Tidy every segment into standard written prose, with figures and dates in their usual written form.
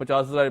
50,000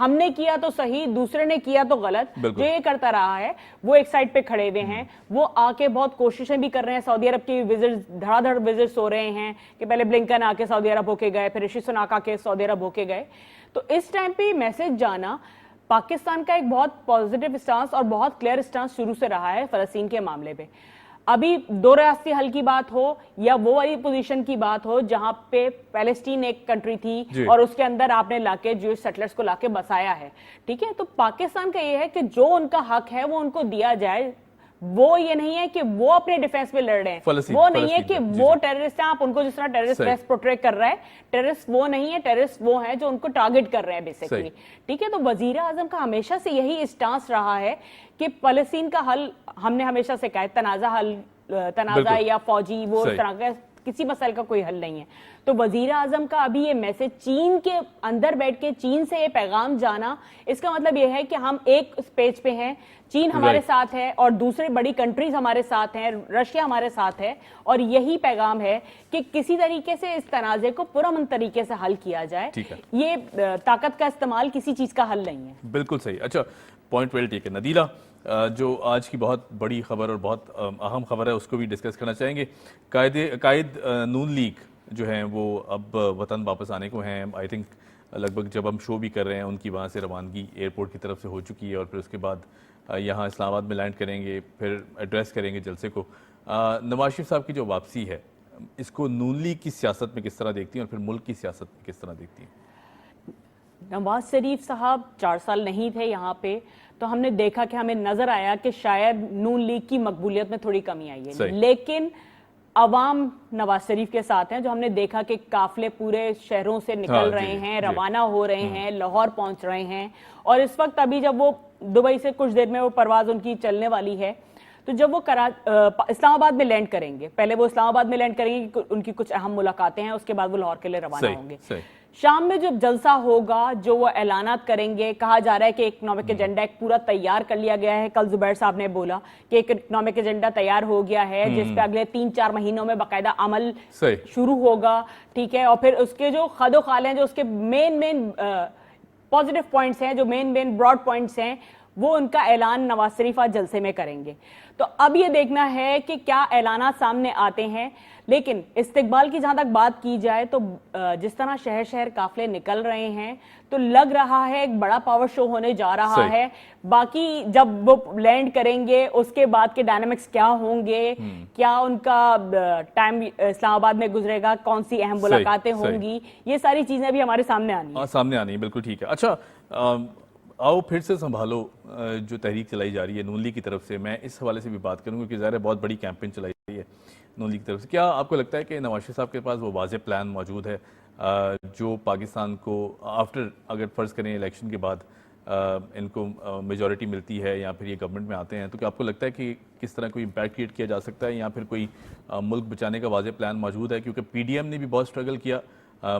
ہم نے کیا تو صحیح, دوسرے نے کیا تو غلط. جو یہ کرتا رہا ہے وہ ایک سائڈ پہ کھڑے ہوئے ہیں, وہ آ کے بہت کوششیں بھی کر رہے ہیں. سعودی عرب کی وزٹس دھڑا دھڑ وزٹس ہو رہے ہیں کہ پہلے بلنکن آ کے سعودی عرب ہو کے گئے, پھر رشی سناک آ کے سعودی عرب ہو کے گئے. تو اس ٹائم پہ میسج جانا پاکستان کا ایک بہت پازیٹیو اسٹانس اور بہت کلیئر اسٹانس شروع سے رہا ہے فلسطین کے معاملے پہ. ابھی دو ریاستی حل کی بات ہو یا وہ والی پوزیشن کی بات ہو جہاں پہ پیلسٹین ایک کنٹری تھی اور اس کے اندر آپ نے لا کے جوئش سیٹلرز کو لا کے بسایا ہے, ٹھیک ہے, تو پاکستان کا یہ ہے کہ جو ان کا حق ہے وہ ان کو دیا جائے. وہ یہ نہیں ہے کہ وہ اپنے ڈیفینس میں لڑ رہے ہیں, وہ نہیں ہے کہ وہ ٹیررسٹ ہیں, آپ ان کو جس طرح ٹیررسٹ ویسٹ پورٹریٹ کر رہا ہے, ٹیررسٹ وہ نہیں ہے, ٹیررسٹ وہ ہیں جو ان کو ٹارگٹ کر رہے ہیں بیسیکلی, ٹھیک ہے. تو وزیر اعظم کا ہمیشہ سے یہی اسٹانس رہا ہے کہ فلسطین کا حل, ہم نے ہمیشہ سے کہا ہے تنازع یا فوجی وہ اس طرح کا کسی مسئلے کا کوئی حل نہیں ہے. تو وزیر اعظم کا ابھی یہ میسج چین کے اندر بیٹھ کے چین سے یہ پیغام جانا, اس کا مطلب یہ ہے کہ ہم ایک پیج پہ ہیں, چین ہمارے ساتھ ہے اور دوسرے بڑی کنٹریز ہمارے ساتھ ہیں, رشیا ہمارے ساتھ ہے, اور یہی پیغام ہے کہ کسی طریقے سے اس تنازع کو پرامن طریقے سے حل کیا جائے. یہ طاقت کا استعمال کسی چیز کا حل نہیں ہے. بالکل صحیح. اچھا, پوائنٹ ویل ٹیکن. نادیلہ, جو آج کی بہت بڑی خبر اور بہت اہم خبر ہے اس کو بھی ڈسکس کرنا چاہیں گے. قائد نون لیگ جو ہیں وہ اب وطن واپس آنے کو ہیں. آئی تھنک لگ بھگ جب ہم شو بھی کر رہے ہیں ان کی وہاں سے روانگی ایئرپورٹ کی طرف سے ہو چکی ہے اور پھر اس کے بعد یہاں اسلام آباد میں لینڈ کریں گے, پھر ایڈریس کریں گے جلسے کو. نواز شریف صاحب کی جو واپسی ہے اس کو نون لیگ کی سیاست میں کس طرح دیکھتی ہیں اور پھر ملک کی سیاست میں کس طرح دیکھتی ہیں؟ نواز شریف صاحب 4 سال نہیں تھے یہاں پہ, تو ہم نے دیکھا کہ ہمیں نظر آیا کہ شاید نون لیگ کی مقبولیت میں تھوڑی کمی آئی ہے, لیکن عوام نواز شریف کے ساتھ ہیں. جو ہم نے دیکھا کہ قافلے پورے شہروں سے نکل رہے ہیں, روانہ ہو رہے ہیں, لاہور پہنچ رہے ہیں, اور اس وقت ابھی جب وہ دبئی سے کچھ دیر میں وہ پرواز ان کی چلنے والی ہے, تو جب وہ اسلام آباد میں لینڈ کریں گے, پہلے وہ اسلام آباد میں لینڈ کریں گے, ان کی کچھ اہم ملاقاتیں ہیں, اس کے بعد وہ لاہور کے لیے روانہ ہوں گے. شام میں جب جلسہ ہوگا جو وہ اعلانات کریں گے, کہا جا رہا ہے کہ اکنامک ایجنڈا ایک پورا تیار کر لیا گیا ہے. کل زبیر صاحب نے بولا کہ ایک اکنامک ایجنڈا تیار ہو گیا ہے جس پہ اگلے 3-4 مہینوں میں باقاعدہ عمل شروع ہوگا, ٹھیک ہے. اور پھر اس کے جو خد و خال ہیں, جو اس کے مین پازیٹیو پوائنٹس ہیں, جو مین براڈ پوائنٹس ہیں, وہ ان کا اعلان نواز شریف آج جلسے میں کریں گے. تو اب یہ دیکھنا ہے کہ کیا اعلانات سامنے آتے ہیں. لیکن استقبال کی جہاں تک بات کی جائے تو جس طرح شہر شہر قافلے نکل رہے ہیں تو لگ رہا ہے ایک بڑا پاور شو ہونے جا رہا ہے. باقی جب وہ لینڈ کریں گے اس کے بعد کے ڈائنامکس کیا ہوں گے, کیا ان کا ٹائم اسلام آباد میں گزرے گا, کون سی اہم ملاقاتیں ہوں گی, یہ ساری چیزیں بھی ہمارے سامنے آنی ہیں. بالکل ٹھیک ہے. اچھا, آؤ پھر سے سنبھالو جو تحریک چلائی جا رہی ہے نون لیگ کی طرف سے, میں اس حوالے سے بھی بات کروں گا کہ ظاہر ہے بہت بڑی کیمپین چلائی رہی ہے نون لیگ کی طرف سے. کیا آپ کو لگتا ہے کہ نواز شریف صاحب کے پاس وہ واضح پلان موجود ہے جو پاکستان کو آفٹر, اگر فرض کریں الیکشن کے بعد ان کو میجورٹی ملتی ہے یا پھر یہ گورنمنٹ میں آتے ہیں, تو کیا آپ کو لگتا ہے کہ کس طرح کوئی امپیکٹ کریٹ کیا جا سکتا ہے یا پھر کوئی ملک بچانے کا واضح پلان موجود ہے؟ کیونکہ پی ڈی ایم نے بھی بہت اسٹرگل کیا,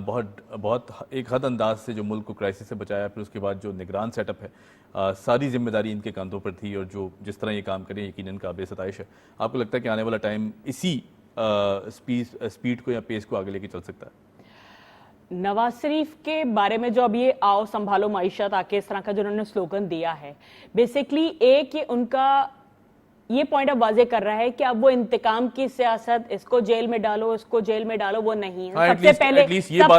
بہت ایک حد انداز سے جو ملک کو کرائسس سے بچایا, پھر اس کے بعد جو نگران سیٹ اپ ہے ساری ذمہ داری ان کے کاندھوں پر تھی, اور جو جس طرح یہ کام کریں یقیناً قابل ستائش ہے. آپ کو لگتا ہے کہ آنے والا ٹائم اسی سپیڈ کو یا پیس کو آگے لے کے چل سکتا ہے؟ نواز شریف کے بارے میں جو اب یہ آؤ سنبھالو معیشت آ کے اس طرح کا جو انہوں نے سلوگن دیا ہے, بیسیکلی ایک ان کا یہ پوائنٹ اب واضح کر رہا ہے کہ اب وہ انتقام کی سیاست, اس کو جیل میں ڈالو, اس کو جیل میں ڈالو, وہ نہیں ہے. سب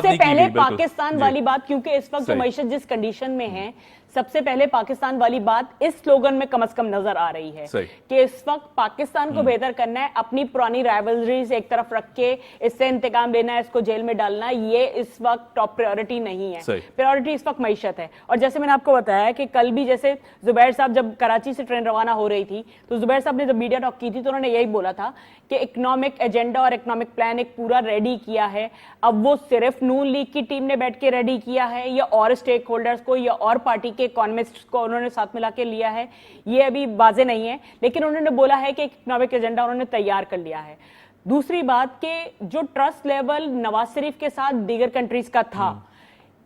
سے پہلے پاکستان والی بات, کیونکہ اس وقت معیشت جس کنڈیشن میں ہے, سب سے پہلے پاکستان والی بات اس سلوگن میں کم از کم نظر آ رہی ہے کہ اس وقت پاکستان کو بہتر کرنا ہے, اپنی پرانی رائیولریز ایک طرف رکھ کے اس سے انتقام لینا ہے, اس کو جیل میں ڈالنا, یہ اس وقت ٹاپ پریورٹی نہیں ہے. پریورٹی اس وقت معیشت ہے. اور جیسے میں نے آپ کو بتایا کہ کل بھی جیسے زبیر صاحب جب کراچی سے ٹرین روانہ ہو رہی تھی تو زبیر صاحب نے جب میڈیا ٹاک کی تھی تو انہوں نے یہی بولا تھا کہ اکنامک ایجنڈا اور اکنامک پلان ایک پورا ریڈی کیا ہے. اب وہ صرف نون لیگ کی ٹیم نے بیٹھ کے ریڈی کیا ہے یا اور اسٹیک ہولڈرز کو یا اور پارٹی کے اکانومسٹس کو انہوں نے ساتھ ملا کے لیا ہے, یہ ابھی واضح نہیں ہے, لیکن انہوں نے بولا ہے کہ اکنامک ایجنڈا انہوں نے تیار کر لیا ہے. دوسری بات کہ جو ٹرسٹ لیول نواز شریف کے ساتھ دیگر کنٹریز کا تھا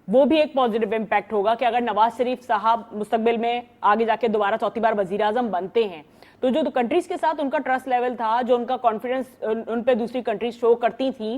وہ بھی ایک پازیٹیو امپیکٹ ہوگا کہ اگر نواز شریف صاحب مستقبل میں آگے جا کے دوبارہ 4تھی بار وزیر اعظم بنتے ہیں تو جو کنٹریز کے ساتھ ان کا ٹرسٹ لیول تھا, جو ان کا کانفیڈنس ان پہ دوسری کنٹریز شو کرتی تھیں,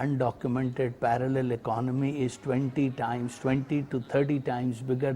undocumented parallel economy is 20 to 30 times bigger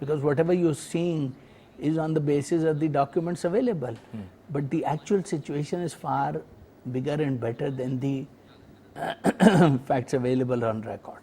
because whatever you're seeing is on the basis of the documents available, but the actual situation is far bigger and better than the facts available on record.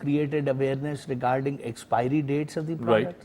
created awareness regarding expiry dates of the product.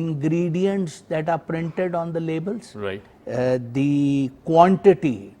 ingredients that are printed on the labels, the quantity,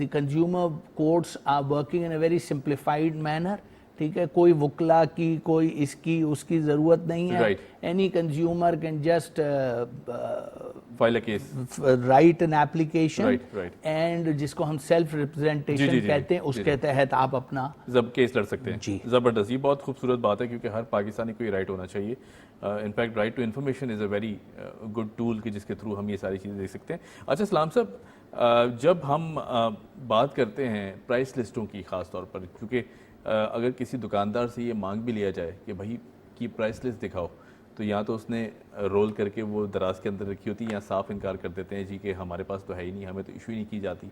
the consumer courts are working in a very simplified manner. ٹھیک ہے, کوئی وکلا کی, کوئی اس کی اس کی ضرورت نہیں ہے. Right. Any consumer can just file case right an application Right, right. And جس کو ہم سیلف ریپرزینٹیشن جی, جی. کہتے ہیں, اس کے تحت آپ اپنا کیس لڑ سکتے ہیں. جی. زبردست, یہ بہت خوبصورت بات ہے کیونکہ ہر پاکستانی کو یہ رائٹ ہونا چاہیے. In fact right to information is a very good tool کہ جس کے تھرو ہم یہ ساری چیزیں دیکھ سکتے ہیں. اچھا سلام صاحب, جب ہم بات کرتے ہیں پرائس لسٹوں کی خاص طور پر, کیونکہ اگر کسی دکاندار سے یہ مانگ بھی لیا جائے کہ بھائی کی پرائس لسٹ دکھاؤ, تو یا تو اس نے رول کر کے وہ دراز کے اندر رکھی ہوتی ہے, یا صاف انکار کر دیتے ہیں جی کہ ہمارے پاس تو ہے ہی نہیں, ہمیں تو ایشو ہی نہیں کی جاتی.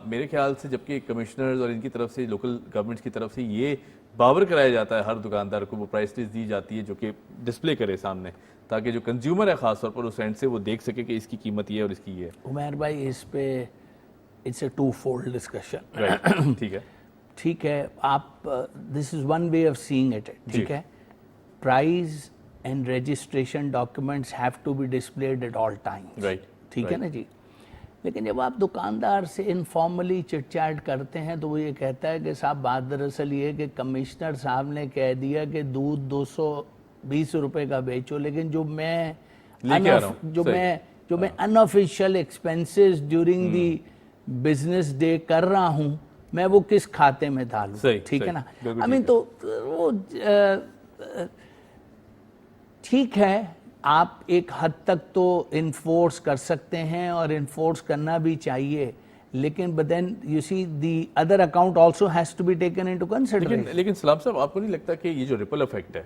میرے خیال سے جبکہ کمشنرز اور ان کی طرف سے, لوکل گورنمنٹس کی طرف سے یہ باور کرایا جاتا ہے ہر دکاندار کو, وہ پرائس لسٹ دی جاتی ہے جو کہ ڈسپلے کرے سامنے, تاکہ جو کنزیومر ہے خاص طور پر اس اینڈ سے وہ دیکھ سکے کہ اس کی قیمت یہ ہے اور اس کی یہ ہے. عمیر بھائی, اس پہ it's a two fold discussion. ٹھیک ہے, ٹھیک ہے, آپ this is one way of seeing it. ٹھیک ہے, prices and registration documents have to be displayed at all times. Right, ٹھیک ہے نا جی. لیکن جب آپ دکاندار سے انفارملی چٹ چیٹ کرتے ہیں تو وہ یہ کہتا ہے کہ صاحب بات دراصل یہ کہ کمشنر صاحب نے کہہ دیا کہ دودھ 220 روپے کا بیچو, لیکن جو میں unofficial expenses during the business day کر رہا ہوں, میں وہ کس کھاتے میں ڈالوں. ٹھیک ہے نا. I mean تو وہ ٹھیک ہے, آپ ایک حد تک تو انفورس کر سکتے ہیں اور انفورس کرنا بھی چاہیے, لیکن but then you see the other account also has to be taken into consideration. لیکن سلام صاحب, آپ کو نہیں لگتا کہ یہ جو ریپل افیکٹ ہے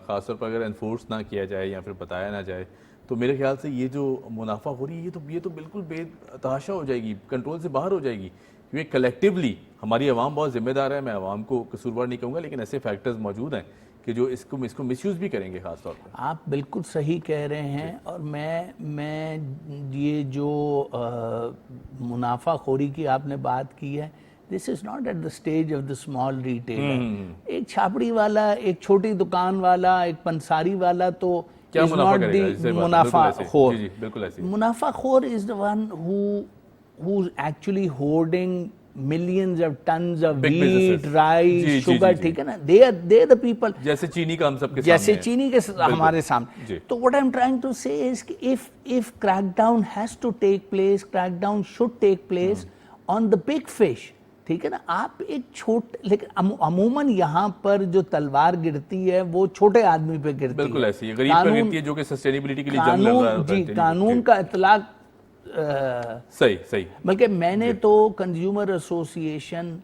خاص طور پر اگر انفورس نہ کیا جائے یا پھر بتایا نہ جائے, تو میرے خیال سے یہ جو منافع ہو رہی ہے یہ تو بالکل بے تحاشا ہو جائے گی, کنٹرول سے باہر ہو جائے گی, کیونکہ کلیکٹیولی ہماری عوام بہت ذمہ دار ہے. میں عوام کو قصوروار نہیں کہوں گا, لیکن ایسے فیکٹرز موجود ہیں کہ جو اس کو مس یوز بھی کریں گے خاص طور پر. آپ بالکل صحیح کہہ رہے ہیں, اور میں یہ جو منافع خوری کی آپ نے بات کی ہے, this is not at the stage of the small retailer. ایک چھاپڑی والا, ایک چھوٹی دکان والا, ایک پنساری والا تو منافع خور. منافع خور is the one who's actually hoarding millions of tons of wheat, rice, sugar. ٹھیک ہے نا, they are the people. جیسے چینی کا ہم سب کے سامنے, جیسے چینی کے ہمارے سامنے. تو what I'm trying to say is کہ if crackdown has to take place, crackdown should take place on the big fish. ٹھیک ہے نا. آپ ایک چھوٹے, لیکن عموماً یہاں پر جو تلوار گرتی ہے وہ چھوٹے آدمی پہ گرتی ہے. بالکل ایسی ہے, غریب پہ گرتی ہے جو کہ سسٹینیبلٹی کے لیے جنگ لڑ رہا ہے. جی, قانون کا اطلاق صحیح. بلکہ میں نے تو کنزیومر ایسوسی ایشن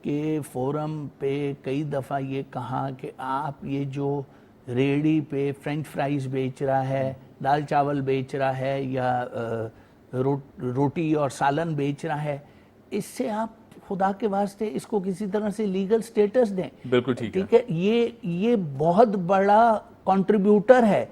کے فورم پہ کئی دفعہ یہ کہا کہ آپ یہ جو ریڑھی پہ فرینچ فرائز بیچ رہا ہے, دال چاول بیچ رہا ہے, یا روٹی اور سالن بیچ رہا ہے, اس سے آپ خدا کے واسطے اس کو کسی طرح سے لیگل سٹیٹس دیں. بالکل ٹھیک ہے. یہ بہت بڑا کنٹریبیوٹر ہے.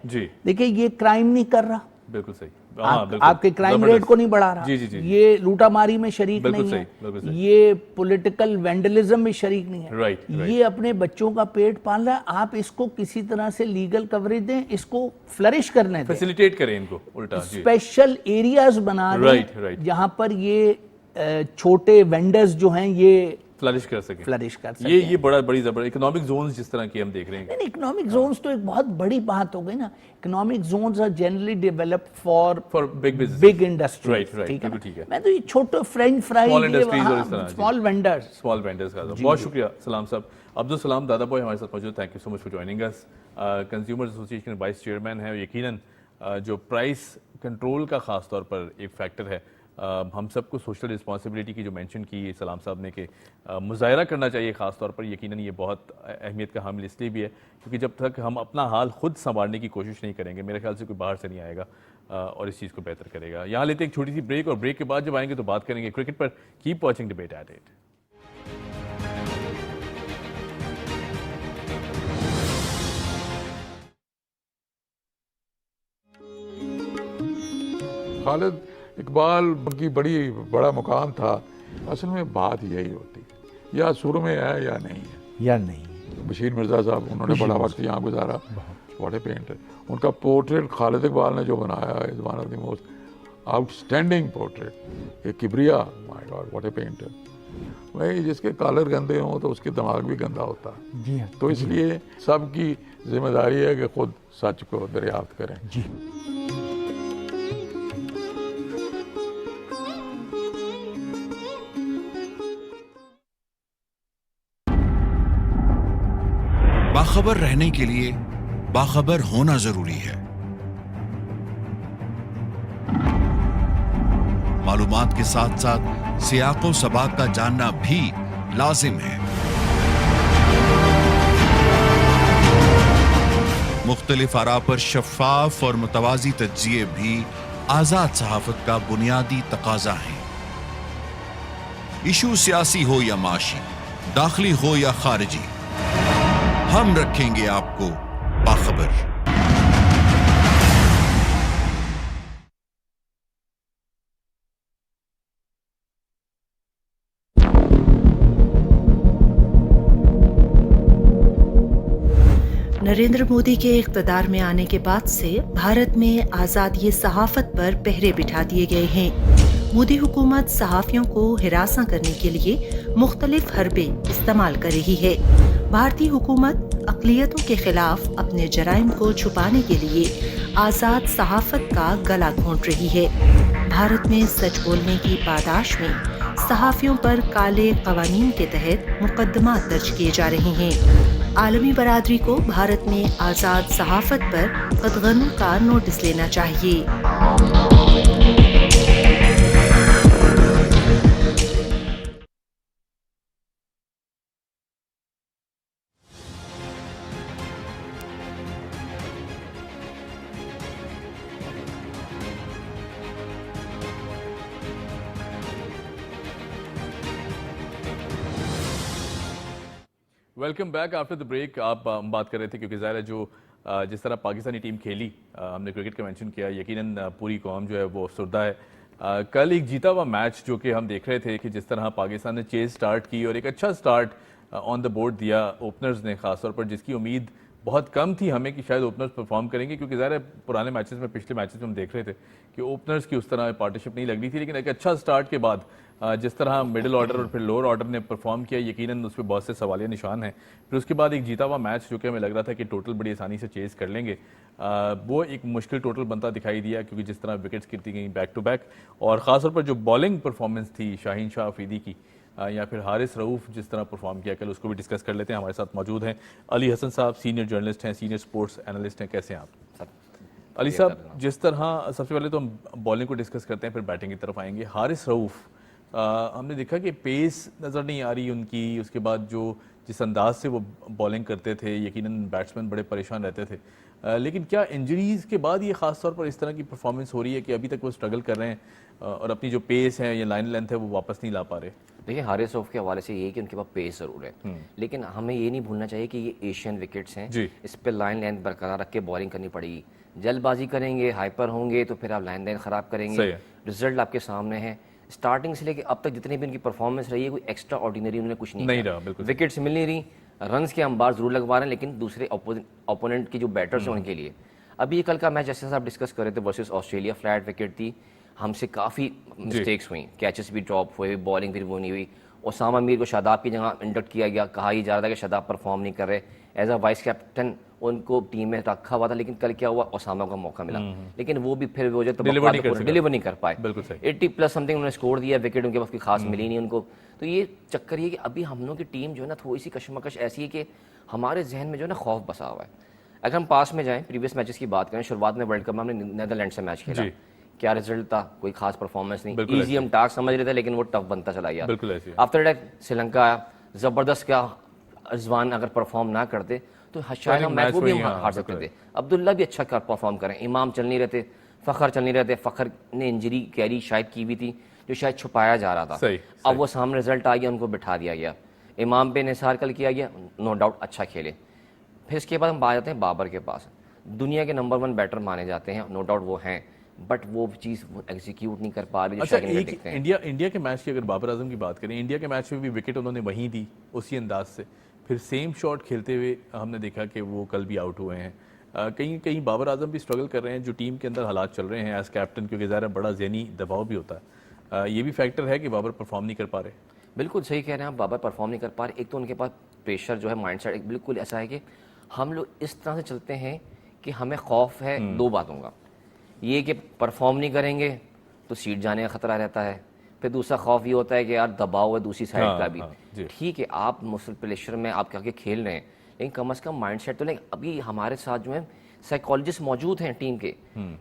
دیکھیں, یہ کرائم نہیں کر رہا. بالکل صحیح. آپ کے کرائم ریٹ کو نہیں بڑھا رہا. یہ لوٹا ماری میں شریک نہیں ہے, یہ پولیٹیکل وینڈلزم میں شریک نہیں ہے, یہ اپنے بچوں کا پیٹ پال رہا ہے. آپ اس کو کسی طرح سے لیگل کوریج دیں, اس کو فلرش کرنے دیں, فیسیلیٹیٹ کریں ان کو, الٹا اسپیشل ایریاز بنا دیں جہاں پر یہ چھوٹے وینڈرز جو ہیں یہ فلرش کر سکیں. یہ بڑی زبردست اکنامک زونز جس طرح کی ہم دیکھ رہے ہیں. نہیں, اکنامک زونز تو ایک بہت بڑی بات ہو گئی نا. Economic zones are generally developed for big industries. ٹھیک ہے. میں تو یہ چھوٹے فرینچ فرائز, اسمال وینڈرز کا بہت شکریہ سلام صاحب. عبدالسلام دادا بھائی ہمارے ساتھ موجود, thank you so much for joining اس. Consumer association vice chairman ہیں, یقیناً جو پرائس کنٹرول کا خاص طور پر ایک فیکٹر ہے, ہم سب کو سوشل رسپانسبلٹی کی جو مینشن کی سلام صاحب نے کہ مظاہرہ کرنا چاہیے خاص طور پر, یقیناً یہ بہت اہمیت کا حامل اس لیے بھی ہے کیونکہ جب تک ہم اپنا حال خود سنبھالنے کی کوشش نہیں کریں گے, میرے خیال سے کوئی باہر سے نہیں آئے گا اور اس چیز کو بہتر کرے گا. یہاں لیتے ایک چھوٹی سی بریک, اور بریک کے بعد جب آئیں گے تو بات کریں گے کرکٹ پر. Keep watching debate at 8. Khalid Iqbal کی بڑا مقام تھا. اصل میں بات یہی ہوتی ہے, یا سر میں ہے یا نہیں ہے, یا نہیں. بشیر مرزا صاحب, انہوں نے بڑا وقت یہاں گزارا. What a painter. ان کا پورٹریٹ خالد اقبال نے جو بنایا ہے, is one of the most out standing portrait. ایک کبریا, مائی گاڈ واٹ اے پینٹر. بھائی جس کے کالر گندے ہوں تو اس کے دماغ بھی گندا ہوتا ہے. تو اس لیے سب کی ذمہ داری ہے کہ خود سچ کو دریافت کریں. باخبر رہنے کے لیے باخبر ہونا ضروری ہے. معلومات کے ساتھ ساتھ سیاق و سباق کا جاننا بھی لازم ہے. مختلف آراء پر شفاف اور متوازی تجزیے بھی آزاد صحافت کا بنیادی تقاضا ہیں. ایشو سیاسی ہو یا معاشی، داخلی ہو یا خارجی، ہم رکھیں گے آپ کو باخبر. نریندر مودی کے اقتدار میں آنے کے بعد سے بھارت میں آزادی صحافت پر پہرے بٹھا دیے گئے ہیں. مودی حکومت صحافیوں کو ہراساں کرنے کے لیے مختلف حربے استعمال کر رہی ہے. بھارتی حکومت اقلیتوں کے خلاف اپنے جرائم کو چھپانے کے لیے آزاد صحافت کا گلا گھونٹ رہی ہے. بھارت میں سچ بولنے کی پاداش میں صحافیوں پر کالے قوانین کے تحت مقدمات درج کیے جا رہے ہیں. عالمی برادری کو بھارت میں آزاد صحافت پر قدغنوں کا نوٹس لینا چاہیے. Welcome back after the break. آپ ہم بات کر رہے تھے کیونکہ ظاہر ہے جو جس طرح پاکستانی ٹیم کھیلی، ہم نے کرکٹ کا مینشن کیا، یقیناً پوری قوم جو ہے وہ افسردہ ہے. کل ایک جیتا ہوا میچ جو کہ ہم دیکھ رہے تھے کہ جس طرح پاکستان نے چیز سٹارٹ کی اور ایک اچھا سٹارٹ آن دا بورڈ دیا اوپنرز نے، خاص طور پر جس کی امید بہت کم تھی ہمیں کہ شاید اوپنرز پرفارم کریں گے، کیونکہ ظاہر ہے پرانے میچز میں، پچھلے میچز میں ہم دیکھ رہے تھے کہ اوپنرز کی اس طرح پارٹنرشپ نہیں لگ رہی تھی. لیکن ایک اچھا سٹارٹ کے بعد جس طرح مڈل آرڈر اور پھر لوور آرڈر نے پرفارم کیا، یقیناً اس پہ بہت سے سوالیہ نشان ہیں. پھر اس کے بعد ایک جیتا ہوا میچ جو کہ ہمیں لگ رہا تھا کہ ٹوٹل بڑی آسانی سے چیز کر لیں گے، وہ ایک مشکل ٹوٹل بنتا دکھائی دیا، کیونکہ جس طرح وکٹس گرتی گئیں بیک ٹو بیک، اور خاص طور پر جو بالنگ پرفارمنس تھی شاہین شاہ افریدی کی یا پھر حارث رؤوف جس طرح پرفارم کیا کل، اس کو بھی ڈسکس کر لیتے ہیں. ہمارے ساتھ موجود ہیں علی حسن صاحب، سینئر جرنلسٹ ہیں، سینئر سپورٹس اینالسٹ ہیں. کیسے ہیں آپ؟ علی صاحب، جس طرح سب سے پہلے تو ہم بالنگ کو ڈسکس کرتے ہیں، پھر بیٹنگ کی طرف آئیں گے. حارث رؤوف، ہم نے دیکھا کہ پیس نظر نہیں آ رہی ان کی، اس کے بعد جو جس انداز سے وہ بالنگ کرتے تھے یقیناً بیٹسمین بڑے پریشان رہتے تھے. لیکن کیا انجریز کے بعد یہ خاص طور پر اس طرح کی پرفارمنس ہو رہی ہے کہ ابھی تک وہ اسٹرگل کر رہے ہیں اور اپنی جو پیس ہے یا لائن لینتھ ہے وہ واپس نہیں لا پا رہے؟ دیکھیں، حارث رؤوف کے حوالے سے یہ ہے کہ ان کے پاس پیس ضرور ہے، لیکن ہمیں یہ نہیں بھولنا چاہیے کہ یہ ایشین وکٹس ہیں، اس پہ لائن لینتھ برقرار رکھ کے بالنگ کرنی پڑے گی. جلد بازی کریں گے، ہائپر ہوں گے تو پھر آپ لائن لینتھ خراب کریں گے. رزلٹ آپ کے سامنے ہے. اسٹارٹنگ سے لے کے اب تک جتنی بھی ان کی پرفارمنس رہی ہے، کوئی ایکسٹرا آرڈینری انہوں نے کچھ نہیں کیا. وکٹس مل نہیں رہی، رنز کے انبار ضرور لگوا رہے ہیں، لیکن دوسرے اپوننٹ کی جو بیٹرز ہیں ان کے لیے. ابھی یہ کل کا میچ جیسے آپ ڈسکس کر رہے تھے ورسز آسٹریلیا، فلیٹ وکٹ تھی، ہم سے کافی مسٹیکس ہوئیں، کیچز بھی ڈراپ ہوئے، بالنگ بھی وہ نہیں ہوئی. اسامہ میر کو شاداب کی جگہ انڈکٹ کیا گیا، کہا یہ جا رہا تھا کہ شاداب پرفارم نہیں کر رہے، ایز اے وائس کیپٹن ان کو ٹیم میں رکھا ہوا تھا. لیکن کل کیا ہوا، اسامہ کو موقع ملا لیکن وہ بھی پھر وہ جو ڈیلیور نہیں کر پائے. 80+ سم تھنگ انہوں نے اسکور دیا، وکٹ ان کے پاس کوئی خاص ملی نہیں ان کو. تو یہ چکر یہ کہ ابھی ہم لوگوں کی ٹیم جو ہے نا تھوڑی سی کشمکش ایسی ہے کہ ہمارے ذہن میں جو ہے نا خوف بسا ہوا ہے. اگر ہم پاس میں جائیں، پریویس میچز کی بات کریں، شروعات میں ورلڈ کپ میں ہم نے نیدرلینڈ سے میچ کھیلا، کیا رزلٹ تھا؟ کوئی خاص پرفارمنس نہیں، ایزی ہم ٹاسک سمجھ رہے تھے لیکن وہ ٹف بنتا چلا گیا. آفٹر دیٹ سری لنکا آیا، زبردست. کیا رضوان اگر پرفارم نہ کرتے تو شاید ہم میچ وہ بھی ہار سکتے تھے. عبداللہ بھی اچھا پرفارم کریں، امام چل نہیں رہتے، فخر چل نہیں رہتے. فخر نے انجری کیری شاید کی بھی تھی جو شاید چھپایا جا رہا تھا. اب وہ سامنے رزلٹ آ گیا، ان کو بٹھا دیا گیا. امام پہ انحصار کل کیا گیا، نو ڈاؤٹ اچھا کھیلے. پھر اس کے بعد ہم آ جاتے ہیں بابر کے پاس. دنیا کے نمبر 1 بیٹر مانے جاتے ہیں، نو ڈاؤٹ وہ ہیں، بٹ وہ چیز ایگزیکیوٹ نہیں کر پا رہے. اچھا، انڈیا کے میچ کی اگر بابر اعظم کی بات کریں، انڈیا کے میچ میں بھی وکٹ انہوں نے وہیں دی اسی انداز سے، پھر سیم شاٹ کھیلتے ہوئے ہم نے دیکھا کہ وہ کل بھی آؤٹ ہوئے ہیں. کہیں بابر اعظم بھی اسٹرگل کر رہے ہیں جو ٹیم کے اندر حالات چل رہے ہیں ایز کیپٹن، کیونکہ ظاہر بڑا ذہنی دباؤ بھی ہوتا ہے. یہ بھی فیکٹر ہے کہ بابر پرفارم نہیں کر پا رہے؟ بالکل صحیح کہہ رہے ہیں آپ, بابر پرفارم نہیں کر پا رہے. ایک تو ان کے پاس پریشر جو ہے مائنڈ سیٹ بالکل ایسا ہے کہ ہم لوگ اس طرح سے چلتے ہیں کہ ہمیں خوف ہے دو باتوں کا, یہ کہ پرفارم نہیں کریں گے تو سیٹ جانے کا خطرہ رہتا ہے, پھر دوسرا خوف یہ ہوتا ہے کہ یار دباؤ ہے دوسری سائڈ کا بھی. ٹھیک ہے آپ مسل پریشر میں آپ کے کھیل رہے ہیں, لیکن کم از کم مائنڈ سیٹ تو لیں. ابھی ہمارے ساتھ جو ہے سائیکالوجسٹ موجود ہیں ٹیم کے,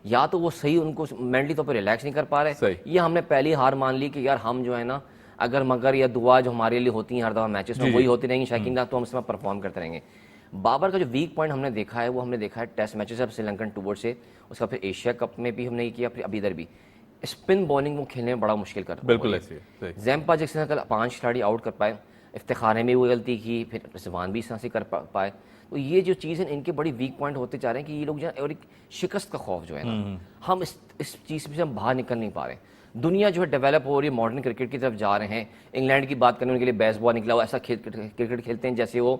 یا تو وہ صحیح ان کو مینٹلی طور پہ ریلیکس نہیں کر پا رہے, یا ہم نے پہلی ہار مان لی کہ یار ہم جو ہے نا اگر مگر یا دعا جو ہمارے لیے ہوتی ہیں ہر دفعہ میچز میں وہی ہوتی رہیں گی شائقین کا, تو ہم اس میں پرفارم کرتے رہیں گے. بابر کا جو ویک پوائنٹ ہم نے دیکھا ہے وہ ہم نے دیکھا ہے ٹیسٹ میچز اب سری لنکن ٹور سے, اس کا پھر ایشیا کپ میں بھی ہم نے یہ کیا, پھر ابھی ادھر بھی اسپن بالنگ وہ کھیلنے میں بڑا مشکل کر. بالکل ایسے ہے. زیمپا جیکسن کل 5 کھلاڑی آؤٹ کر پائے, افتخار نے بھی وہ غلطی کی, پھر رضوان بھی اس طرح سے کر پائے. تو یہ جو چیز ہے ان کے بڑی ویک پوائنٹ ہوتے جا رہے ہیں کہ یہ لوگ جو ہے, اور ایک شکست کا خوف جو ہے نا, ہم اس چیز سے ہم باہر نکل نہیں پا رہے. دنیا جو ہے ڈیولپ ہو رہی ہے, ماڈرن کرکٹ کی طرف جا رہے ہیں. انگلینڈ کی بات کریں ان کے لیے بیس بال نکلا ہوا, ایسا کرکٹ کھیلتے ہیں جیسے وہ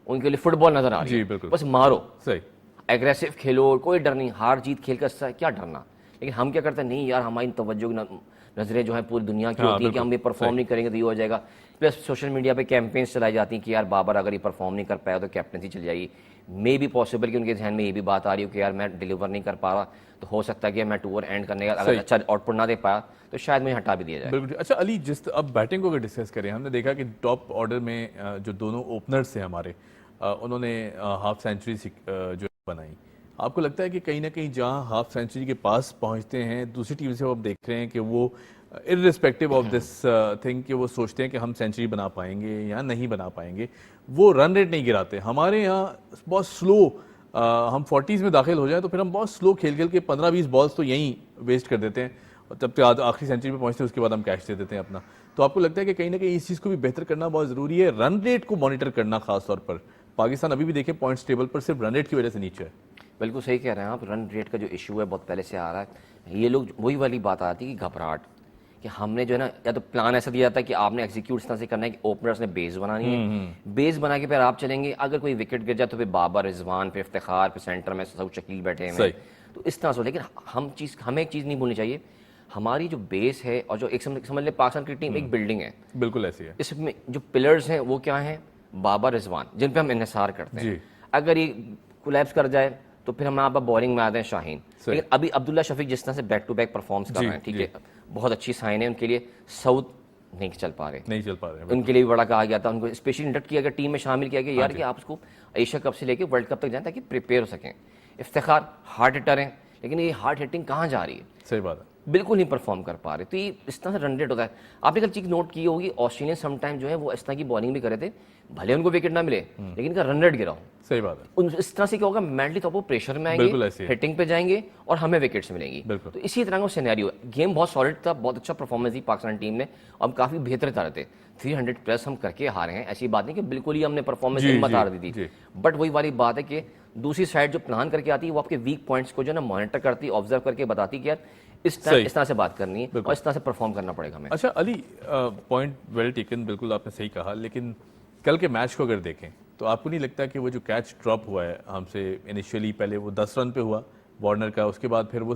ان کے لیے فٹ بال نظر آ رہی ہے, بس مارو صحیح ایگریسو کھیلو, کوئی ڈر نہیں, ہار جیت کھیل کا کیا ڈرنا. لیکن ہم کیا کرتے ہیں, نہیں یار ہماری توجہ نظریں جو ہیں پوری دنیا کی ہوتی ہیں کہ ہم یہ پرفارم نہیں کریں گے تو یہ ہو جائے گا. پلس سوشل میڈیا پہ کیمپینس چلائی جاتی ہیں کہ یار بابر اگر یہ پرفارم نہیں کر پایا تو کیپٹنسی چل جائے گی. مے بھی پاسبل کہ ان کے ذہن میں یہ بھی بات آ رہی ہو کہ یار میں ڈیلیور نہیں کر پا رہا, تو ہو سکتا ہے کہ میں ٹور اینڈ کرنے کا اگر اچھا آؤٹ پٹ نہ دے پایا تو شاید مجھے ہٹا بھی دیا جائے. بالکل. اچھا علی, جس اب بیٹنگ کو اگر ڈسکس کریں, ہم نے دیکھا کہ ٹاپ آرڈر میں جو دونوں اوپنرز تھے ہمارے, انہوں نے ہاف سینچری جو بنائی. آپ کو لگتا ہے کہ کہیں نہ کہیں جہاں ہاف سینچری کے پاس پہنچتے ہیں دوسری ٹیم سے, وہ اب دیکھ رہے ہیں کہ وہ ارریسپیکٹیو آف دس تھنگ کہ وہ سوچتے ہیں کہ ہم سینچری بنا پائیں گے یا نہیں بنا پائیں گے, وہ رن ریٹ نہیں گراتے. ہمارے یہاں بہت سلو, ہم 40s میں داخل ہو جائیں تو پھر ہم بہت سلو کھیل کے 15-20 بالز تو یہیں ویسٹ کر دیتے ہیں, اور جب تک آخری سینچری پہ پہنچتے ہیں اس کے بعد ہم کیچ دے دیتے ہیں اپنا. تو آپ کو لگتا ہے کہ کہیں نہ کہیں اس چیز کو بھی بہتر کرنا بہت ضروری ہے, رن ریٹ کو مانیٹر کرنا خاص طور پر. پاکستان ابھی بھی دیکھیں پوائنٹس ٹیبل پر صرف رن ریٹ کی وجہ سے نیچے ہے. بالکل صحیح کہہ رہے ہیں آپ, رن ریٹ کا جو ایشو ہے بہت پہلے سے آ رہا ہے. یہ لوگ وہی والی بات آتی ہے کہ گھبراہٹ, کہ ہم نے جو ہے نا یا تو پلان ایسا دیا جاتا ہے کہ آپ نے ایگزیکیوٹ اس طرح سے کرنا ہے کہ اوپنرز نے بیس بنانی ہے, بیس بنا کے پھر آپ چلیں گے, اگر کوئی وکٹ گر جائے تو پھر بابر, رضوان, پھر افتخار, پھر سینٹر میں سعود شکیل بیٹھے ہیں, تو اس طرح سے. لیکن ہمیں ایک چیز نہیں بھولنی چاہیے, ہماری جو بیس ہے اور جو ایک سمجھ لیں پاکستان کی ٹیم ایک بلڈنگ ہے, بالکل ایسی ہے. اس میں جو پلرز ہیں وہ کیا ہیں, بابر, رضوان, جن پہ ہم انحصار کرتے ہیں. اگر یہ کولیپس کر جائے تو پھر ہم آپ بالنگ میں آتے ہیں شاہین. لیکن ابھی عبداللہ شفیق جس طرح سے بیک ٹو بیک پرفارمنس کر رہے ہیں, ٹھیک ہے, بہت اچھی سائن ہے ان کے لیے. سعود نہیں چل پا رہے, ان کے لیے بھی بڑا کہا گیا تھا, ان کو اسپیشلی انڈکٹ کیا گیا, ٹیم میں شامل کیا گیا یار کہ آپ اس کو ایشیا کپ سے لے کے ورلڈ کپ تک جائیں تاکہ پریپیئر ہو سکیں. افتخار ہارڈ ہٹر ہیں, لیکن یہ ہارڈ ہٹنگ کہاں جا رہی ہے, صحیح بات ہے, بالکل نہیں پرفارم کر پا رہے. تو یہ اس طرح سے رن ریٹ ہوتا ہے. آپ نے کل چیز نوٹ کی ہوگی, آسٹریلین سم ٹائم جو ہے وہ اس طرح کی بالنگ بھی کرے تھے, بھلے ان کو وکٹ نہ ملے لیکن ان کا رن ریٹ گرا ہو. صحیح بات ہے. اس طرح سے کیا ہوگا, مینٹلی طور پر پریشر میں آئیں گے, ہٹنگ پہ جائیں گے اور ہمیں وکٹس ملیں گی. تو اسی طرح کا سینیریو ہے. گیم بہت سالڈ تھا, بہت اچھا پرفارمنس دی پاکستان ٹیم نے, اور ہم کافی بہتر طرح تھے. 300 پلس ہم کر کے ہارے ہیں, ایسی بات نہیں کہ بالکل ہی ہم نے پرفارمنس ہمت ہار دی تھی. بٹ وہی والی بات ہے کہ دوسری سائڈ جو پلان کر کے آتی ہے وہ آپ کے ویک پوائنٹس کو جو ہے نا مانیٹر کرتی, آبزرو کر کے بتاتی کہ یار اس طرح سے بات کرنی ہے اور اس طرح سے پرفارم کرنا پڑے گا ہمیں. اچھا علی, پوائنٹ ویل ٹیکن, بالکل آپ نے صحیح کہا. لیکن کل کے میچ کو اگر دیکھیں تو آپ کو نہیں لگتا کہ وہ جو کیچ ڈراپ ہوا ہے ہم سے انیشیلی, پہلے وہ 10 رن پہ ہوا وارنر کا, اس کے بعد پھر وہ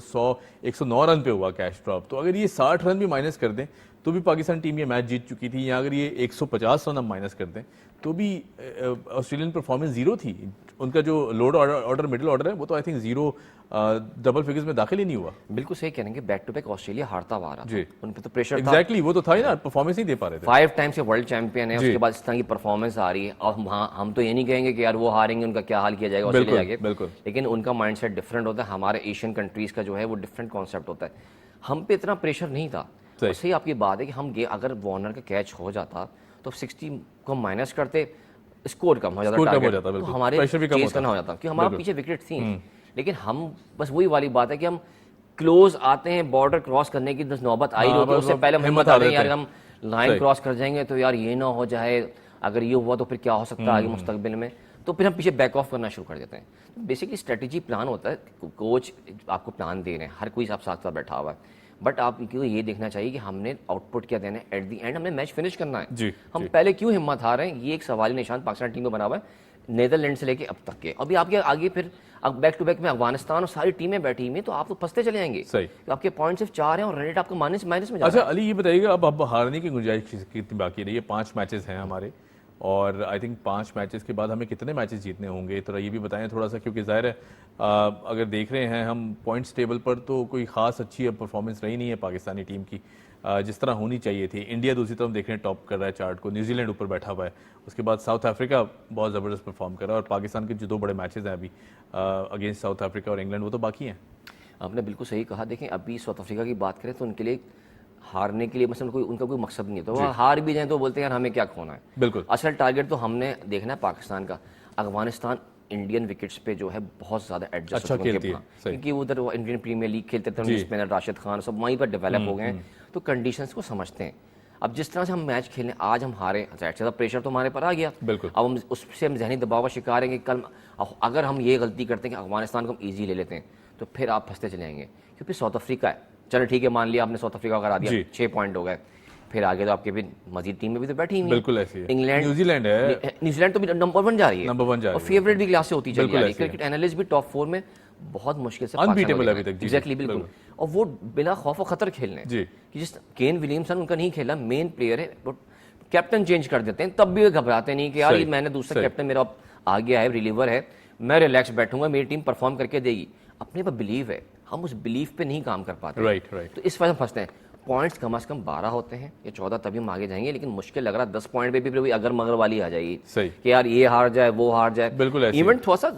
109 رن پہ ہوا کیچ ڈراپ, تو اگر یہ 60 رن بھی مائنس کر دیں تو بھی پاکستان ٹیم یہ میچ جیت چکی تھی, یا اگر یہ 150 رن ہم مائنس کر دیں تو بھی آسٹریلین پرفارمنس زیرو تھی. ان کا جو لوڈ آرڈر مڈل آرڈر ہے وہ تو I think zero double figures میں داخل ہی نہیں ہوا. بالکل صحیح کہیں گے, بیک ٹو بیک آسٹریلیا ہارتا ہوا رہا, ان پہ تو پریشر تھا. ایگزیکٹلی, وہ تو تھا ہی نا, پرفارمنس نہیں دے پا رہے تھے. 5 ٹائم سے ورلڈ چیمپئن ہے, اس کے بعد اس طرح کی پرفارمنس آ رہی ہے. اور ہم تو یہ نہیں کہیں گے کہ یار وہ ہاریں گے, ان کا کیا حال کیا جائے گا آسٹریلیا کے, لیکن ان کا مائنڈ سیٹ ڈفرینٹ ہوتا ہے. ہمارے ایشین کنٹریز کا جو ہے وہ ڈفرینٹ کانسیپٹ ہوتا ہے. ہم پہ اتنا پریشر نہیں تھا. صحیح آپ کی بات ہے کہ ہم اگر وارنر کا کیچ ہو جاتا تو 60 کو مائنس کرتے, اسکور کم ہو جاتا, تو ہمارے چیز کرنا ہو جاتا, کیونکہ ہمارے پیچھے وکٹ تھیں. لیکن ہم بس وہی والی بات ہے کہ ہم کلوز آتے ہیں, بارڈر کراس کرنے کی نوبت آئی ہوتی ہے, اس سے پہلے ہمت آ رہے ہیں یار ہم لائن کراس کر جائیں گے تو یار یہ نہ ہو جائے, اگر یہ ہوا تو پھر کیا ہو سکتا ہے آگے مستقبل میں, تو پھر ہم پیچھے بیک آف کرنا شروع کر دیتے ہیں. بیسکلی اسٹریٹجی پلان ہوتا ہے, کوچ آپ کو پلان دے رہے ہیں, ہر کوئی آپ ساتھ بیٹھا ہوا ہے, بٹ آپ کو یہ دیکھنا چاہیے کہ ہم نے آؤٹ پٹ کیا دینا ہے, ایٹ دی اینڈ ہم نے میچ فنش کرنا ہے. جی ہم پہلے کیوں ہمت ہار رہے ہیں, یہ ایک سوالی نشان پاکستان ٹیم میں بنا ہوا ہے نیدرلینڈ سے لے کے اب تک کے. ابھی آپ کے آگے پھر بیک ٹو بیک میں افغانستان اور ساری ٹیمیں بیٹھی ہوئی ہیں, تو آپ تو پھنستے چلے جائیں گے. صحیح, آپ کے پوائنٹ صرف 4 ہیں اور رن ریٹ آپ کا مائنس میں جا رہا ہے. اچھا علی یہ بتائیے گا اب ہارنے کی گنجائش کتنی باقی رہی ہے؟ 5 میچز ہیں ہمارے, اور آئی تھنک 5 میچز کے بعد ہمیں کتنے میچز جیتنے ہوں گے, تو یہ بھی بتائیں تھوڑا سا, کیونکہ ظاہر ہے اگر دیکھ رہے ہیں ہم پوائنٹس ٹیبل پر تو کوئی خاص اچھی پرفارمنس رہی نہیں ہے پاکستانی ٹیم کی جس طرح ہونی چاہیے تھی. انڈیا دوسری طرف دیکھ رہے ہیں ٹاپ کر رہا ہے چارٹ کو, نیوزی لینڈ اوپر بیٹھا ہوا ہے, اس کے بعد ساؤتھ افریقہ بہت زبردست پرفارم کر رہا ہے, اور پاکستان کے جو 2 بڑے میچز ہیں ابھی اگینسٹ ساؤتھ افریقہ اور انگلینڈ, وہ تو باقی ہیں. آپ نے بالکل صحیح کہا. دیکھیں ابھی ساؤتھ افریقہ کی بات کریں تو ان کے لیے ہارنے کے لیے مثلا ان کا کوئی مقصد نہیں ہے, تو وہ ہار بھی جائیں تو بولتے ہیں یار ہمیں کیا کھونا ہے. بالکل, اصل ٹارگیٹ تو ہم نے دیکھنا ہے پاکستان کا. افغانستان انڈین وکٹس پہ جو ہے بہت زیادہ ایڈجسٹ ہو گئے, کیونکہ ادھر انڈین پریمیئر لیگ کھیلتے تھے, اسپنر راشد خان سب وہیں پر ڈیولپ ہو گئے ہیں, تو کنڈیشنز کو سمجھتے ہیں. اب جس طرح سے ہم میچ کھیلیں, آج ہم ہارے, زیادہ پریشر تو ہمارے پر آ گیا. بالکل, اب ہم اس سے ہم ذہنی دباؤ کا شکار ہیں کہ کل اگر ہم یہ غلطی کرتے ہیں کہ افغانستان کو ہم ایزی لے لیتے ہیں, تو پھر آپ پھنستے چلے جائیں گے. کیونکہ ساؤتھ افریقہ ہے, چلو ٹھیک ہے مان لیا آپ نے ساؤتھ افریقہ کو ہرا دیا, 6 پوائنٹ ہو گئے, پھر آگے تو آپ کے بھی مزید ٹیم میں بھی تو بیٹھی ہوئی ہیں. بالکل ایسی ہے. انگلینڈ, نیوزی لینڈ ہے, نیوزی لینڈ تو بھی نمبر 1 جا رہی ہے, نمبر 1 جا رہی ہے, اور فیوریٹ بھی کلاس سے ہوتی چلی جا رہی ہے. کرکٹ اینالسٹ بھی ٹاپ 4 میں بہت مشکل سے انبیٹیبل ابھی تک. ایگزیکٹلی, بالکل, اور وہ بلا خوف و خطر کھیل رہے ہیں. کہ جس کین ولیمسن ان کا نہیں کھیلا, مین پلیئر ہے, کیپٹن چینج کر دیتے ہیں, تب بھی وہ گھبراتے نہیں کہ یار میں نے دوسرا کیپٹن میرا آ گیا ہے, ریلیور ہے, میں ریلیکس بیٹھوں گا, میری ٹیم پرفارم کر کے دے گی. اپنے پر بلیو ہے, ہم اس بلیف پہ نہیں کام کر پاتے. تو اس وجہ سے پھنستے ہیں. پوائنٹس کم از کم 12 ہوتے ہیں یا 14, تبھی ہم آگے جائیں گے, لیکن مشکل لگ رہا ہے 10 پوائنٹ پہ بھی اگر مگر والی آ جائے گی کہ یار یہ ہار جائے وہ ہار جائے. بالکل, ایونٹ تھوڑا سا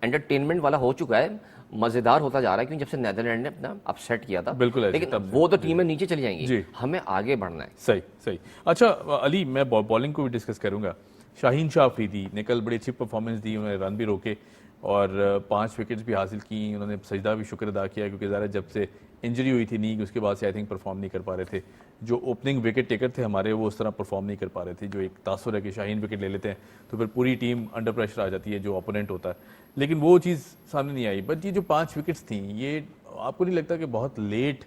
انٹرٹینمنٹ والا ہو چکا ہے, مزیدار ہوتا جا رہا ہے, کیونکہ جب سے نیدرلینڈ نے اپنا اپ سیٹ کیا تھا. بالکل, لیکن وہ تو ٹیمیں نیچے چلی جائیں گی, ہمیں آگے بڑھنا ہے. صحیح. اچھا علی, میں بالنگ کو بھی ڈسکس کروں گا. شاہین شاہ افریدی نے کل بڑی اچھی پرفارمنس دی, انہوں نے رن بھی روکے اور 5 وکٹس بھی حاصل کی. انہوں نے سجدہ بھی شکر ادا کیا, کیونکہ ظاہر جب سے انجری ہوئی تھی نی, اس کے بعد سے آئی تھنک پرفارم نہیں کر پا رہے تھے. جو اوپننگ وکٹ ٹیکر تھے ہمارے, وہ اس طرح پرفارم نہیں کر پا رہے تھے. جو ایک تاثر ہے کہ شاہین وکٹ لے لیتے ہیں تو پھر پوری ٹیم انڈر پریشر آ جاتی ہے جو اپوننٹ ہوتا ہے, لیکن وہ چیز سامنے نہیں آئی. بٹ یہ جو 5 وکٹس تھیں, یہ آپ کو نہیں لگتا کہ بہت لیٹ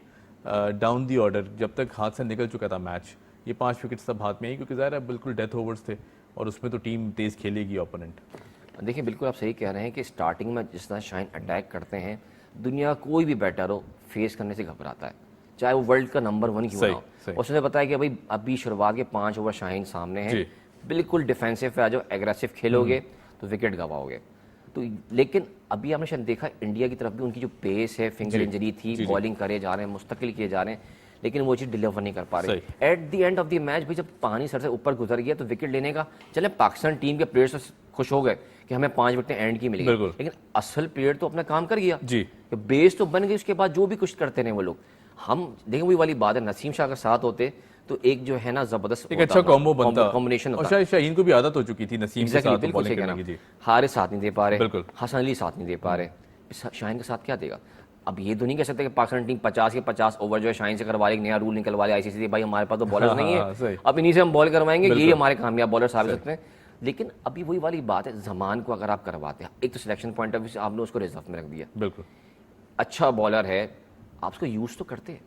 ڈاؤن دی آرڈر, جب تک ہاتھ سے نکل چکا تھا میچ, یہ 5 وکٹس تب ہاتھ میں آئی, کیونکہ ظاہر ہے بالکل ڈیتھ اوورز تھے اور اس میں تو ٹیم تیز کھیلے گی اپوننٹ. دیکھیں بالکل آپ صحیح کہہ رہے ہیں کہ اسٹارٹنگ میں جس طرح شاہین اٹیک کرتے ہیں, دنیا کوئی بھی بیٹر ہو فیس کرنے سے گھبراتا ہے, چاہے وہ ورلڈ کا نمبر 1 کیوں نہ ہو. اس نے بتایا کہ بھائی ابھی شروعات کے 5 اوور شاہین سامنے ہیں, بالکل ڈیفینسو پہ آ جاؤ, ایگریسو کھیلو گے تو وکٹ گواؤ گے. تو لیکن ابھی آپ نے شاید دیکھا انڈیا کی طرف بھی ان کی جو پیس ہے, فنگر انجری تھی, بالنگ کرے جا رہے ہیں, مستقل کیے جا رہے ہیں, لیکن وہ چیز ڈیلیور نہیں کر پا رہے. At the end of the match بھائی جب پانی سر سے اوپر گزر گیا تو وکٹ لینے کا, چلے پاکستان ٹیم کے پلیئرس خوش ہو گئے کہ ہمیں 5 وکٹیں اینڈ کی ملی, لیکن اصل پلیئر تو اپنا کام کر گیا, بیس تو بن گئی, اس کے بعد جو بھی کچھ کرتے رہے وہ لوگ. ہم دیکھیں وہی والی بات ہے, نسیم شاہ کا ساتھ ہوتے تو ایک جو ہے نا زبردست ایک اچھا کومبو بنتا, کمبینیشن ہوتا. اور شاہین کو بھی عادت ہو چکی تھی نسیم کے ساتھ بالنگ کرنے کی. ہارے ساتھ نہیں دے پا رہے, حسن علی ساتھ نہیں دے پا رہے, شاہین کے ساتھ کیا دے گا. اب یہ تو نہیں کہہ سکتے کہ پاکستان ٹیم 50 کے 50 اوور جو ہے شاہین سے کروا لے, نیا رول نکلوا لے آئی سی سی, بھائی ہمارے پاس تو بالرز نہیں ہے, اب انہیں سے ہم بال کروائیں گے, یہی ہمارے کامیاب بالر ثابت ہوتے ہیں. لیکن ابھی وہی والی بات ہے, زمان کو اگر آپ کرواتے ہیں, ایک تو سلیکشن پوائنٹ آف ویو سے آپ نے اس کو ریزرو میں رکھ دیا, بالکل اچھا بالر ہے, آپ اس کو یوز تو کرتے ہیں.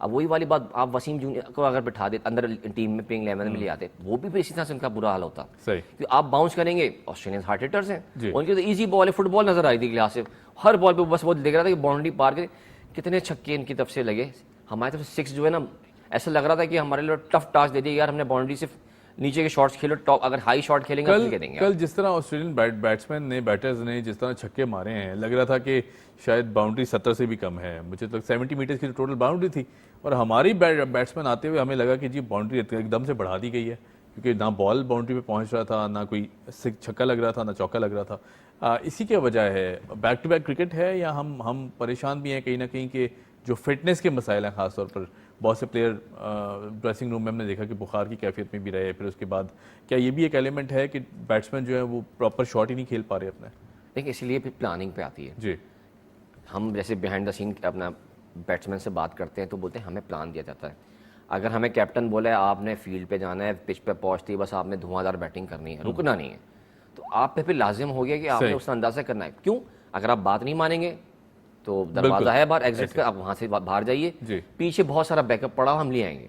اب وہی والی بات, آپ وسیم جونیئر کو اگر بٹھا دیتے اندر ٹیم میں, پلینگ 11 میں لے آتے, وہ بھی اسی طرح سے ان کا برا حال ہوتا. کیونکہ آپ باؤنس کریں گے, آسٹریلین ہارڈ ہٹرز ہیں, ان کی تو ایزی بال ہے, فٹ بال نظر آئی تھی کلاس سے, ہر بال پہ بس وہ دیکھ رہا تھا کہ باؤنڈری پار کے کتنے چھکے ان کی طرف سے لگے. ہماری طرف سے 6 جو ہے نا, ایسا لگ رہا تھا کہ ہمارے لیے ٹف ٹاسک دے دیا یار, ہم نے باؤنڈری سے نیچے کے شاٹس کھیلو, ٹاپ اگر ہائی شاٹ کھیلیں گے تو دیں گے. کل جس طرح آسٹریلین بیٹسمین نے, بیٹرز نے جس طرح چھکے مارے ہیں, لگ رہا تھا کہ شاید باؤنڈری 70 سے بھی کم ہے. مجھے تو 70 میٹرز کی ٹوٹل باؤنڈری تھی, اور ہماری بیٹسمین آتے ہوئے ہمیں لگا کہ جی باؤنڈری ایک دم سے بڑھا دی گئی ہے, کیونکہ نہ بال باؤنڈری پہ پہنچ رہا تھا, نہ کوئی چھکا لگ رہا تھا, نہ چوکا لگ رہا تھا. اسی کی وجہ ہے بیک ٹو بیک کرکٹ ہے, یا ہم پریشان بھی ہیں کہیں نہ کہیں کہ جو فٹنس کے مسائل ہیں, خاص طور پر بہت سے پلیئر ڈریسنگ روم میں ہم نے دیکھا کہ بخار کی کیفیت میں بھی رہے. پھر اس کے بعد کیا یہ بھی ایک ایلیمنٹ ہے کہ بیٹسمین جو ہے وہ پراپر شاٹ ہی نہیں کھیل پا رہے اپنے؟ دیکھیں اس لیے پھر پلاننگ پہ آتی ہے. جی, ہم جیسے بیہائنڈ دا سین اپنا بیٹسمین سے بات کرتے ہیں تو بولتے ہیں ہمیں پلان دیا جاتا ہے. اگر ہمیں کیپٹن بولا ہے آپ نے فیلڈ پہ جانا ہے, پچ پہ پہنچتی ہے, بس آپ نے دھواں دھار بیٹنگ کرنی ہے, رکنا نہیں ہے, تو آپ پہ پھر لازم ہو گیا کہ آپ نے اس کا اندازہ کرنا ہے. کیوں؟ اگر آپ بات نہیں مانیں گے تو دروازہ ہے باہر ایگزٹ کا, آپ وہاں سے باہر جائیے, پیچھے بہت سارا بیک اپ پڑا ہو, ہم لے آئیں گے.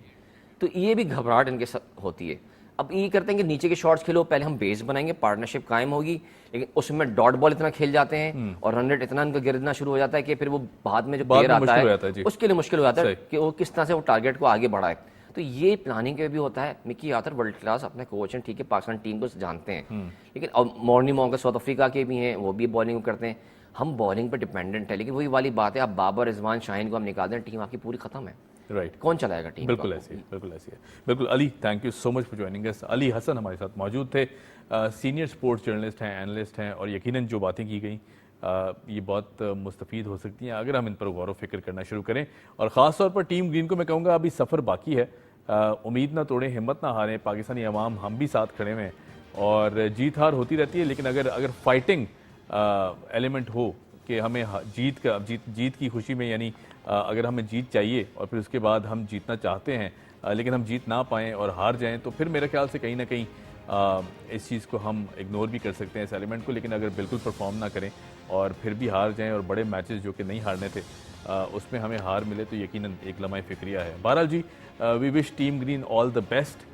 تو یہ بھی گھبراہٹ ان کے ساتھ ہوتی ہے. اب یہ کرتے ہیں کہ نیچے کے شاٹس کھیلو, پہلے ہم بیس بنائیں گے, پارٹنرشپ قائم ہوگی, لیکن اس میں ڈاٹ بال اتنا کھیل جاتے ہیں اور رن ریٹ اتنا ان کا گرنا شروع ہو جاتا ہے کہ پھر وہ بعد میں جو پلیئر آتا ہے اس کے لیے مشکل ہو جاتا ہے کہ وہ کس طرح سے وہ ٹارگیٹ کو آگے بڑھائے. تو یہ پلاننگ کے بھی ہوتا ہے. مکی آرتھر ورلڈ کلاس اپنے کوچ ہیں, ٹھیک ہے, پاکستان ٹیم کو جانتے ہیں, لیکن مورنی مونگا ساؤتھ افریقہ کے بھی ہیں, وہ بھی بالنگ کرتے ہیں. ہم بالنگ پہ ڈپینڈنٹ ہے, لیکن وہی والی بات ہے, آپ بابر, رضوان, شاہین کو ہم نکال دیں, ٹیم آپ کی پوری ختم ہے. رائٹ, کون چلائے گا ٹیم؟ بالکل ایسی ہے, بالکل ایسی ہے. بالکل. Ali, thank you so much for joining us. Ali Hasan ہمارے ساتھ موجود تھے, سینئر اسپورٹس جرنلسٹ ہیں, اینالسٹ ہیں, اور یقیناً جو باتیں کی گئیں یہ بہت مستفید ہو سکتی ہیں اگر ہم ان پر غور و فکر کرنا شروع کریں. اور خاص طور پر ٹیم گرین کو میں کہوں گا ابھی سفر باقی ہے, امید نہ توڑیں, ہمت نہ ہاریں. پاکستانی عوام ہم بھی ساتھ کھڑے ہیں اور جیت ہار ہوتی رہتی ہے, لیکن اگر فائٹنگ ایلیمنٹ ہو کہ ہمیں جیت کی خوشی میں, یعنی اگر ہمیں جیت چاہیے اور پھر اس کے بعد ہم جیتنا چاہتے ہیں لیکن ہم جیت نہ پائیں اور ہار جائیں, تو پھر میرے خیال سے کہیں نہ کہیں اس چیز کو ہم اگنور بھی کر سکتے ہیں, اس ایلیمنٹ کو. لیکن اگر بالکل پرفارم نہ کریں اور پھر بھی ہار جائیں اور بڑے میچز جو کہ نہیں ہارنے تھے اس میں ہمیں ہار ملے, تو یقیناً ایک لمحہ فکریہ ہے. بہرحال جی, we wish team green all the best.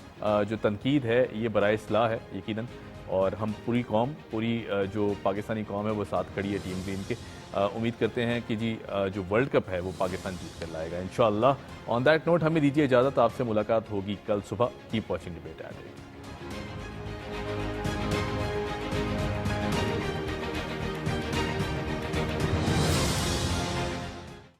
جو تنقید ہے یہ برائے اصلاح ہے یقیناً, اور ہم پوری قوم, پوری جو پاکستانی قوم ہے وہ ساتھ کھڑی ہے ٹیم گرین کے. امید کرتے ہیں کہ جی جو ورلڈ کپ ہے وہ پاکستان جیت کر لائے گا انشاءاللہ. آن دیٹ نوٹ ہمیں دیجیے اجازت, آپ سے ملاقات ہوگی کل صبح. Keep watching debate at 8.